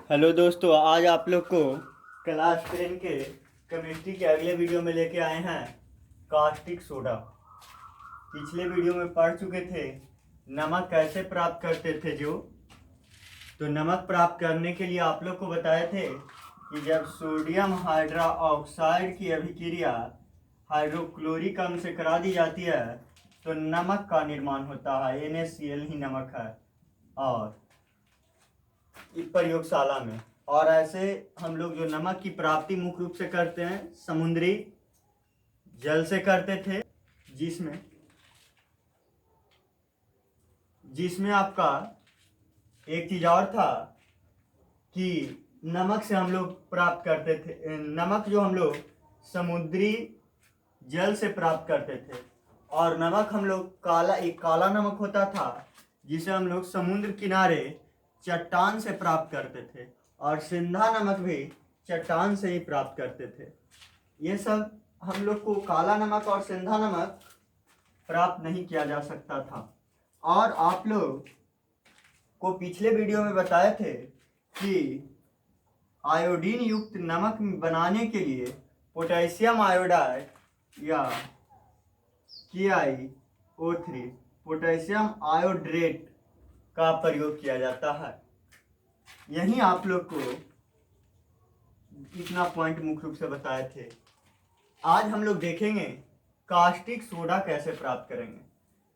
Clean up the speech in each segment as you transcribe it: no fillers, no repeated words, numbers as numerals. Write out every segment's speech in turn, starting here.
Hello दोस्तों, आज आप लोग को क्लास 10 के केमिस्ट्री के अगले वीडियो में लेके आए हैं कास्टिक सोडा। पिछले वीडियो में पढ़ चुके थे नमक कैसे प्राप्त करते थे। तो नमक प्राप्त करने के लिए आप लोग को बताए थे कि जब सोडियम हाइड्रा ऑक्साइड की अभिक्रिया हाइड्रोक्लोरिक अम्ल से करा दी जाती है तो नमक का निर्माण होता है। NaCl ही नमक है और प्रयोगशाला में। और ऐसे हम लोग जो नमक की प्राप्ति मुख्य रूप से करते हैं समुद्री जल से करते थे, जिसमें आपका एक चीज और था कि नमक से हम लोग प्राप्त करते थे। नमक जो हम लोग समुद्री जल से प्राप्त करते थे और नमक हम लोग एक काला नमक होता था जिसे हम लोग समुद्र किनारे चट्टान से प्राप्त करते थे और सिंधा नमक भी चट्टान से ही प्राप्त करते थे। ये सब हम लोग को काला नमक और सिंधा नमक प्राप्त नहीं किया जा सकता था। और आप लोग को पिछले वीडियो में बताए थे कि आयोडीन युक्त नमक बनाने के लिए पोटेशियम आयोडाइड या KiO3 पोटेशियम आयोड्रेट का प्रयोग किया जाता है। यही आप लोग को इतना पॉइंट मुख्य रूप से बताए थे। आज हम लोग देखेंगे कास्टिक सोडा कैसे प्राप्त करेंगे।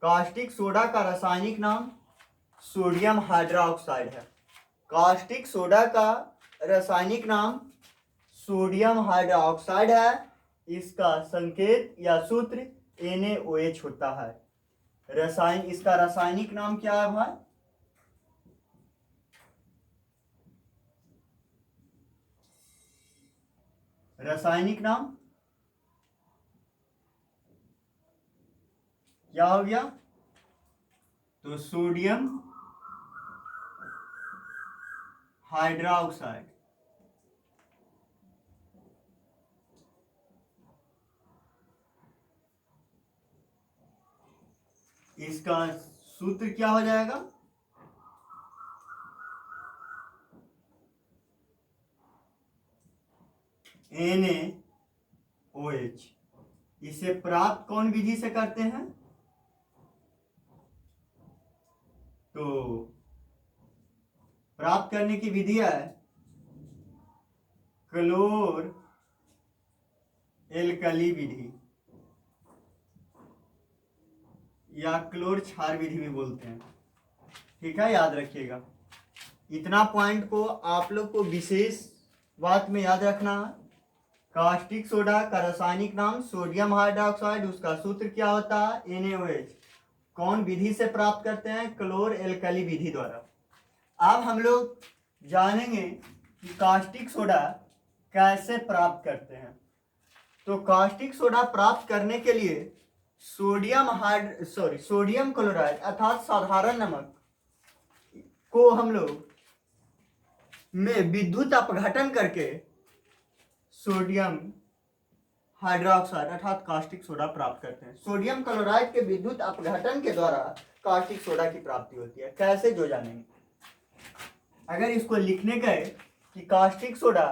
कास्टिक सोडा का रासायनिक नाम सोडियम हाइड्रोक्साइड है। कास्टिक सोडा का रासायनिक नाम सोडियम हाइड्रोक्साइड है। इसका संकेत या सूत्र NaOH होता है। इसका रासायनिक नाम क्या है भाई? रासायनिक नाम क्या हो गया? तो सोडियम हाइड्रोक्साइड। इसका सूत्र क्या हो जाएगा? NaOH। इसे प्राप्त कौन विधि से करते हैं? तो प्राप्त करने की विधि है क्लोर एल्कली विधि या क्लोर क्षार विधि भी बोलते हैं। ठीक है, याद रखिएगा। इतना पॉइंट को आप लोग को विशेष बात में याद रखना है। कास्टिक सोडा का रासायनिक नाम सोडियम हाइड्रोक्साइड, उसका सूत्र क्या होता है? NaOH। कौन विधि से प्राप्त करते हैं? क्लोर एल्कली विधि द्वारा। अब हम लोग जानेंगे कि कास्टिक सोडा कैसे प्राप्त करते हैं। तो कास्टिक सोडा प्राप्त करने के लिए सोडियम क्लोराइड अर्थात साधारण नमक को हम लोग में विद्युत अपघटन करके सोडियम हाइड्रोक्साइड अर्थात कास्टिक सोडा प्राप्त करते हैं। सोडियम क्लोराइड के विद्युत अपघटन के द्वारा कास्टिक सोडा की प्राप्ति होती है। कैसे जो जानेंगे। अगर इसको लिखने गए कि कास्टिक सोडा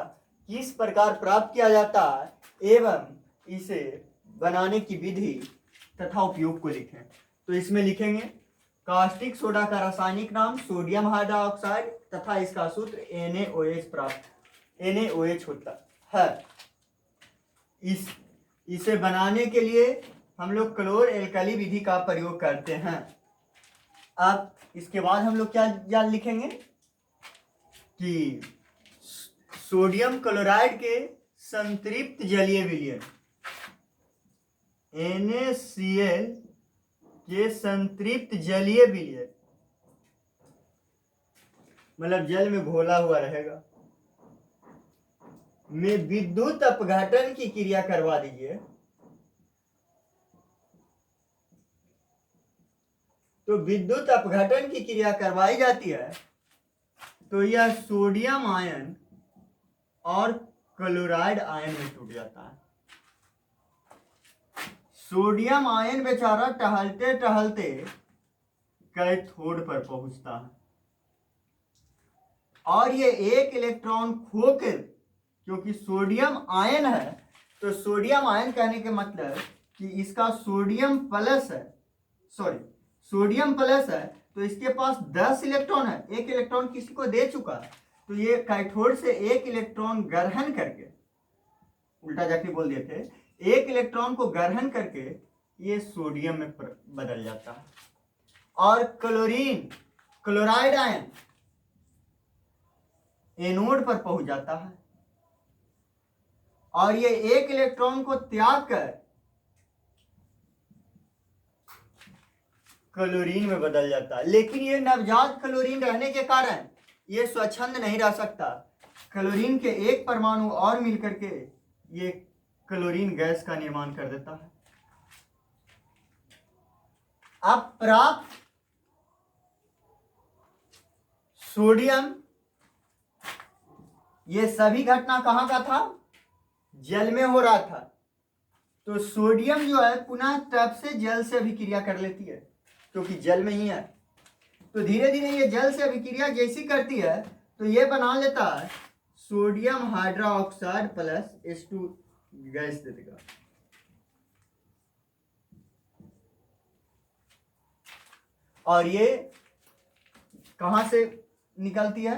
किस प्रकार प्राप्त किया जाता है एवं इसे बनाने की विधि तथा उपयोग को लिखें, तो इसमें लिखेंगे कास्टिक सोडा का रासायनिक नाम सोडियम हाइड्रोक्साइड तथा इसका सूत्र NaOH होता है। इसे बनाने के लिए हम लोग क्लोर एल्कली विधि का प्रयोग करते हैं। अब इसके बाद हम लोग क्या लिखेंगे कि सोडियम क्लोराइड के संतृप्त जलीय विलयन NaCl के संतृप्त जलीय विलयन मतलब जल में घोला हुआ रहेगा में विद्युत अपघटन की क्रिया करवा दीजिए। तो विद्युत अपघटन की क्रिया करवाई जाती है तो यह सोडियम आयन और क्लोराइड आयन में टूट जाता है। सोडियम आयन बेचारा टहलते टहलते कैथोड पर पहुंचता है। और ये एक इलेक्ट्रॉन खोकर, क्योंकि सोडियम आयन है तो सोडियम आयन कहने के मतलब कि इसका सोडियम प्लस है, सॉरी सोडियम प्लस है, तो इसके पास 10 इलेक्ट्रॉन है, एक इलेक्ट्रॉन किसी को दे चुका है, तो ये कैथोड से एक इलेक्ट्रॉन ग्रहण करके, उल्टा जाके बोल दिए थे, एक इलेक्ट्रॉन को ग्रहण करके ये सोडियम में बदल जाता है। और क्लोरीन, क्लोराइड आयन एनोड पर पहुंच जाता है और ये एक इलेक्ट्रॉन को त्याग कर क्लोरीन में बदल जाता है। लेकिन ये नवजात क्लोरीन रहने के कारण ये स्वच्छंद नहीं रह सकता, क्लोरीन के एक परमाणु और मिलकर के ये क्लोरीन गैस का निर्माण कर देता है। अब प्राप्त सोडियम, ये सभी घटना कहां का था? जल में हो रहा था। तो सोडियम जो है पुनः तब से जल से अभिक्रिया कर लेती है, क्योंकि जल में ही है। तो धीरे धीरे ये जल से अभिक्रिया जैसी करती है तो ये बना लेता है sodium hydroxide plus H2 gas दे देगा। और ये कहां से निकलती है?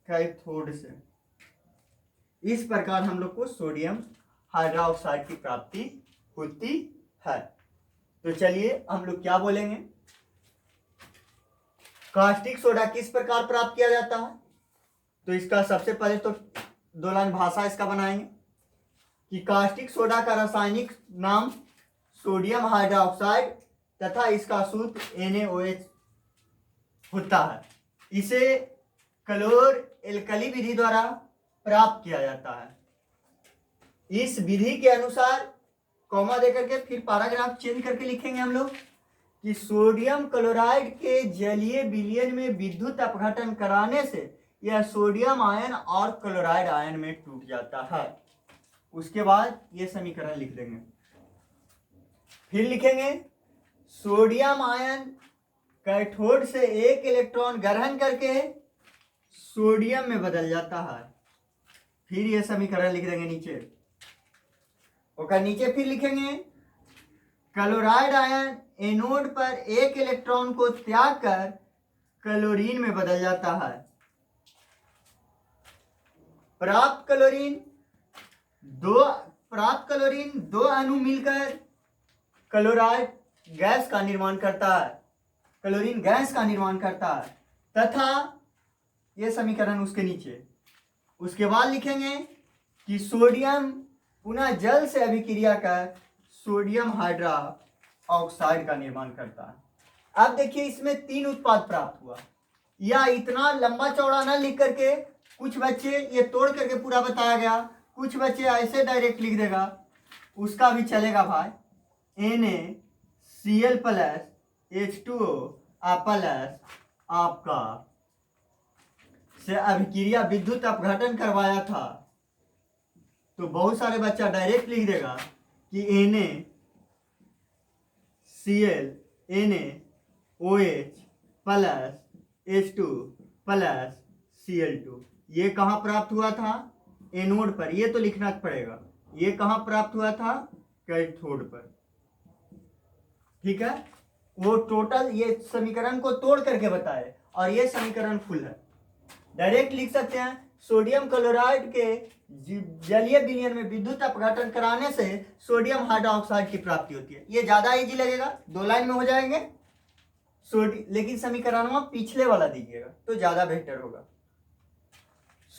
कैथोड से। इस प्रकार हम लोग को सोडियम हाइड्रोक्साइड की प्राप्ति होती है। तो चलिए हम लोग क्या बोलेंगे, कास्टिक सोडा किस प्रकार प्राप्त किया जाता है? तो इसका सबसे पहले तो दो लाइन भाषा इसका बनाएंगे कि कास्टिक सोडा का रासायनिक नाम सोडियम हाइड्रोक्साइड तथा इसका सूत्र NaOH होता है। इसे क्लोर एल्कली विधि द्वारा प्राप्त किया जाता है। इस विधि के अनुसार कॉमा देकर के फिर पैराग्राफ चेंज करके लिखेंगे हम लोग कि सोडियम क्लोराइड के जलीय विलयन में विद्युत अपघटन कराने से यह सोडियम आयन और क्लोराइड आयन में टूट जाता है। उसके बाद ये समीकरण लिख देंगे। फिर लिखेंगे सोडियम आयन कैथोड से एक इलेक्ट्रॉन ग्रहण करके सोडियम में बदल जाता है। फिर ये समीकरण लिख देंगे नीचे, और नीचे फिर लिखेंगे क्लोराइड आयन एनोड पर एक इलेक्ट्रॉन को त्याग कर क्लोरीन में बदल जाता है। प्राप्त क्लोरीन दो अणु मिलकर क्लोराइड गैस का निर्माण करता है, क्लोरीन गैस का निर्माण करता है तथा ये समीकरण उसके नीचे। उसके बाद लिखेंगे कि सोडियम पुनः जल से अभिक्रिया कर सोडियम हाइड्रोक्साइड का निर्माण करता है। अब देखिए इसमें 3 उत्पाद प्राप्त हुआ। या इतना लंबा चौड़ा न लिख करके कुछ बच्चे ये तोड़ करके पूरा बताया गया, कुछ बच्चे ऐसे डायरेक्ट लिख देगा, उसका भी चलेगा भाई। NaCl प्लस H2O प्लस आपका से अभिक्रिया विद्युत अपघटन करवाया था, तो बहुत सारे बच्चा डायरेक्ट लिख देगा कि NaCl NaOH plus H2 plus Cl2। ये कहाँ प्राप्त हुआ था? एनोड पर। ये तो लिखना पड़ेगा। ये कहाँ प्राप्त हुआ था? कैथोड पर। ठीक है, वो टोटल ये समीकरण को तोड़ करके बताए और ये समीकरण फुल है। डायरेक्ट लिख सकते हैं सोडियम क्लोराइड के जलीय विलयन में विद्युत अपघटन कराने से सोडियम हाइड्रोक्साइड की प्राप्ति होती है। ये ज्यादा इजी लगेगा, 2 लाइन में हो जाएंगे। लेकिन समीकरण में पिछले वाला दीजिएगा तो ज्यादा बेहतर होगा।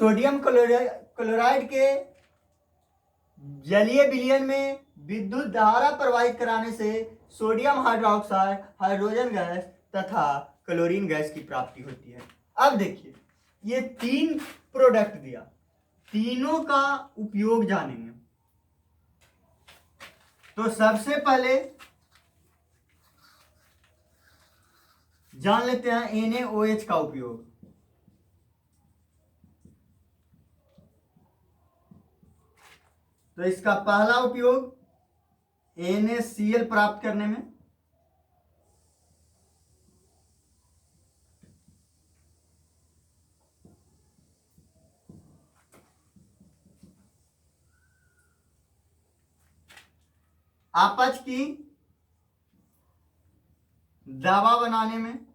सोडियम क्लोराइड के जलीय विलयन में विद्युत धारा प्रवाहित कराने से सोडियम हाइड्रोक्साइड, हाइड्रोजन गैस तथा क्लोरीन गैस की प्राप्ति होती है। अब देखिए ये 3 प्रोडक्ट दिया, तीनों का उपयोग जानेंगे। तो सबसे पहले जान लेते हैं NaOH का उपयोग। तो इसका पहला उपयोग NaCl प्राप्त करने में, अपच की दवा बनाने में।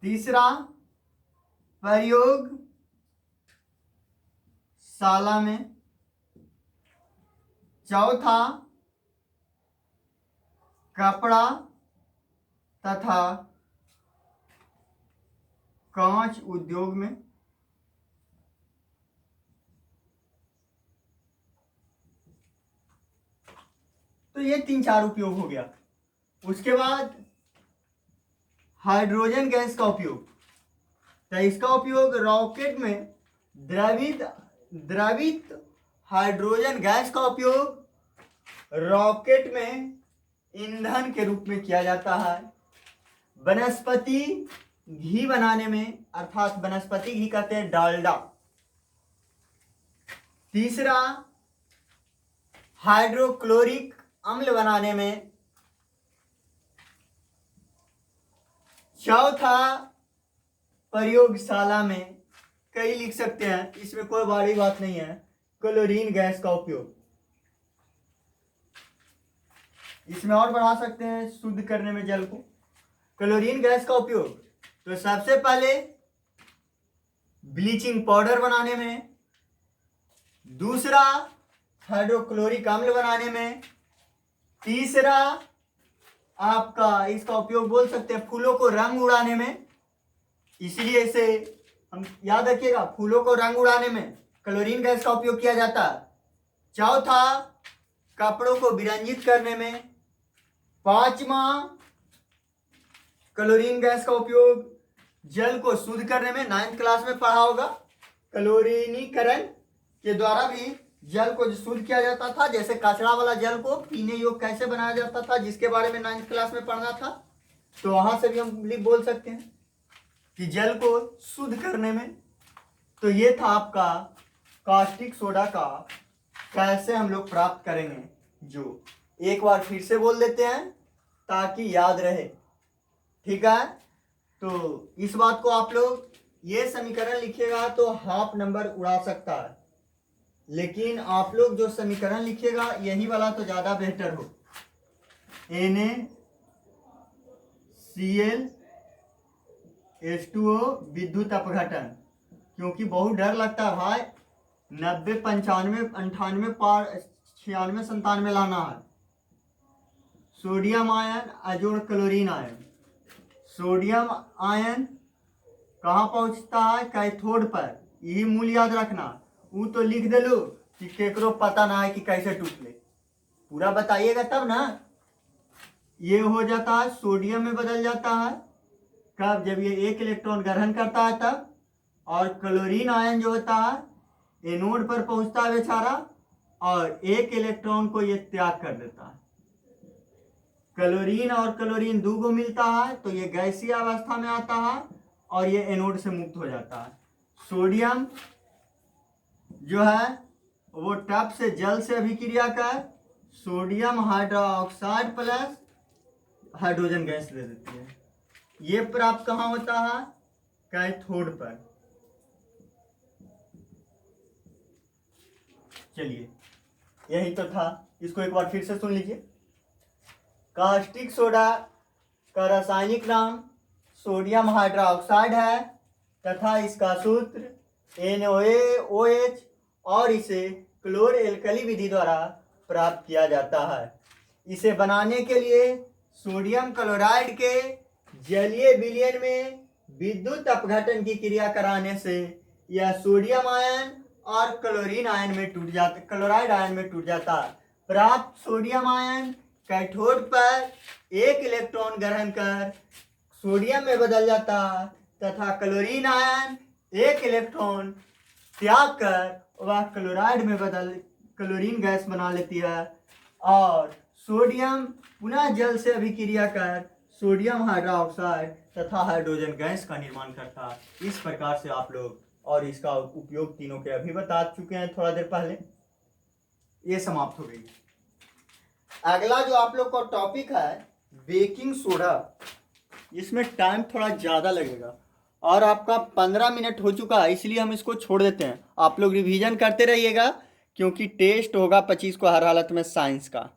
तीसरा, प्रयोगशाला में। चौथा, कपड़ा तथा कांच उद्योग में। तो ये 3-4 उपयोग हो गया। उसके बाद हाइड्रोजन गैस का उपयोग। तो इसका उपयोग रॉकेट में द्रवित हाइड्रोजन गैस का उपयोग रॉकेट में ईंधन के रूप में किया जाता है। वनस्पति घी बनाने में, अर्थात वनस्पति घी कहते हैं डालडा। तीसरा, हाइड्रोक्लोरिक अम्ल बनाने में। चौथा, प्रयोगशाला में। कई लिख सकते हैं, इसमें कोई बड़ी बात नहीं है। क्लोरीन गैस का उपयोग। इसमें और बढ़ा सकते हैं शुद्ध करने में जल को। क्लोरीन गैस का उपयोग तो सबसे पहले ब्लीचिंग पाउडर बनाने में। दूसरा, हाइड्रोक्लोरिक अम्ल बनाने में। तीसरा, आपका इसका उपयोग बोल सकते हैं फूलों को रंग उड़ाने में। इसलिए इसे हम याद रखिएगा, फूलों को रंग उड़ाने में क्लोरीन गैस का उपयोग किया जाता है। चौथा, कपड़ों को विरंजित करने में। पांचवा, क्लोरीन गैस का उपयोग जल को शुद्ध करने में। 9th क्लास में पढ़ा होगा, क्लोरीनीकरण के द्वारा भी जल को शुद्ध किया जाता था। जैसे कचरा वाला जल को पीने योग्य कैसे बनाया जाता था, जिसके बारे में 9th क्लास में पढ़ना था। तो वहां से भी हम बोल सकते हैं कि जल को शुद्ध करने में। तो ये था आपका कास्टिक सोडा का कैसे हम लोग प्राप्त करेंगे, जो एक बार फिर से बोल देते हैं ताकि याद रहे। ठीक है, तो इस बात को आप लोग ये समीकरण लिखिएगा तो हाफ नंबर उड़ा सकता है, लेकिन आप लोग जो समीकरण लिखिएगा यही वाला तो ज्यादा बेहतर हो। NaClH2O विद्युत अपघटन, क्योंकि बहुत डर लगता है भाई। 90, 95, 98 पार 96, 97 लाना है। सोडियम आयन अजोड़ क्लोरीन आयन। सोडियम आयन कहाँ पहुंचता है? कैथोड पर। यही मूल याद रखना। वो तो लिख दे लो कि केकरो पता ना है कि कैसे टूटले, पूरा बताइएगा तब ना। ये हो जाता है सोडियम में बदल जाता है कब? जब ये 1 इलेक्ट्रॉन ग्रहण करता है तब। और क्लोरीन आयन जो होता है एनोड पर पहुंचता है बेचारा, और 1 इलेक्ट्रॉन को ये त्याग कर देता है। क्लोरीन और क्लोरीन 2 को मिलता है तो ये गैसीय अवस्था में आता है और ये एनोड से मुक्त हो जाता है। सोडियम जो है वो टप से जल से अभिक्रिया कर sodium hydroxide plus hydrogen gas दे देती है। ये प्राप्त कहाँ होता है? कैथोड पर। चलिए, यही तो था। इसको एक बार फिर से सुन लीजिए। कास्टिक सोडा का रासायनिक नाम सोडियम हाइड्रोक्साइड है तथा इसका सूत्र NaOH, और इसे क्लोर एल्कली विधि द्वारा प्राप्त किया जाता है। इसे बनाने के लिए सोडियम क्लोराइड के जलीय विलयन में विद्युत अपघटन की क्रिया कराने से यह सोडियम आयन और क्लोरीन आयन में टूट जाता, क्लोराइड आयन में टूट जाता है। प्राप्त सोडियम आयन कैथोड पर 1 इलेक्ट्रॉन ग्रहण कर सोडियम में बदल जाता तथा क्लोरीन आयन 1 इलेक्ट्रॉन त्याग कर वह क्लोराइड में बदल क्लोरीन गैस बना लेती है, और सोडियम पुनः जल से अभिक्रिया कर सोडियम हाइड्रोक्साइड तथा हाइड्रोजन गैस का निर्माण करता है। इस प्रकार से आप लोग, और इसका उपयोग तीनों के अभी बता चुके हैं थोड़ा देर पहले। ये समाप्त हो गई। अगला जो आप लोग का टॉपिक है बेकिंग सोडा। इसमें टाइम थोड़ा ज़्यादा लगेगा और आपका 15 मिनट हो चुका है, इसलिए हम इसको छोड़ देते हैं। आप लोग रिवीजन करते रहिएगा क्योंकि टेस्ट होगा 25 को हर हालत में साइंस का।